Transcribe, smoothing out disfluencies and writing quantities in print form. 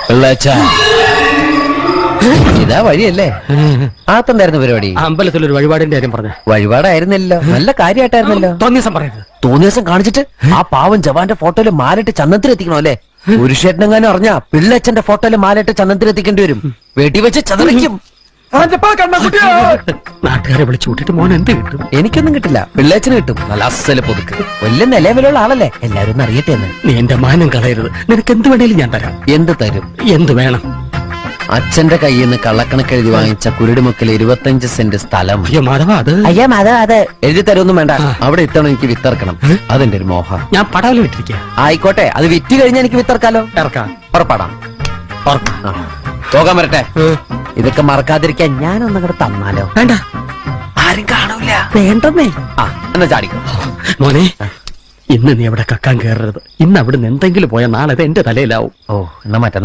പിള്ളേച്ച ഇതാ വഴിയല്ലേ? ആത്തണ്ടായിരുന്നു പരിപാടി. അമ്പലത്തിലൊരു വഴിപാടിന്റെ കാര്യം പറഞ്ഞ വഴിപാടായിരുന്നല്ലോ, നല്ല കാര്യമായിട്ടായിരുന്നല്ലോ. തോന്നിയ പറയരുത്. തോന്നിയ ദിവസം കാണിച്ചിട്ട് ആ പാവം ജവാന്റെ ഫോട്ടോയില് മാലിട്ട് ചന്ദനത്തിലെത്തിക്കണോ അല്ലേ? പുരുഷേട്ടനെങ്ങാനും അറിഞ്ഞാ പിള്ളേച്ചന്റെ ഫോട്ടോയില് മാലിട്ട് ചന്ദനത്തിലെത്തിക്കേണ്ടി വരും. വെടിവെച്ച് ചതറിക്കും. നാട്ടുകാരെ വിളിച്ചു കൂട്ടിട്ട് മോൻ എന്ത് കിട്ടും? എനിക്കൊന്നും കിട്ടില്ല, പിള്ളേച്ചന് കിട്ടും. നല്ല അസല് പൊതുക്ക്, വലിയ നിലവിലുള്ള ആളല്ലേ, എല്ലാരും ഒന്ന് അറിയട്ടെ എന്ന്. നീ എന്റെ മാനം കളയരുത്. നിനക്ക് എന്ത് വേണേലും ഞാൻ തരാം. എന്ത് തരും? എന്ത് വേണം? അച്ഛന്റെ കയ്യിൽ നിന്ന് കള്ളക്കണക്ക് എഴുതി വാങ്ങിച്ച കുരുടിമുക്കിൽ 25 സെന്റ് സ്ഥലം. അയ്യോ മാധവ, അത് അയ്യാ അതെ എഴുതി തരൊന്നും വേണ്ട. അവിടെ ഇത്തവണ എനിക്ക് വിത്തറക്കണം. അതെന്റെ ഒരു മോഹം. ഞാൻ പടാവിൽ വിട്ടിരിക്കുക. ആയിക്കോട്ടെ, അത് വിറ്റ് കഴിഞ്ഞാൽ എനിക്ക് വിത്തറക്കാലോ. ഇറക്കാം. പുറപ്പാടാം. പോകാൻ വരട്ടെ. ഇതൊക്കെ മറക്കാതിരിക്കാൻ ഞാനൊന്നും കൂടെ തന്നാലോ? വേണ്ട, ആരും കാണൂല. വേണ്ടെന്നേ. എന്നാ ചാടിക്കോ മോനെ. ഇന്ന് നീ അവിടെ കക്കാൻ കയറരുത്. ഇന്ന് അവിടുന്ന് എന്തെങ്കിലും പോയാൽ നാളെ എന്റെ തലയിലാവും. ഓ, എന്നാ മറ്റന്നാ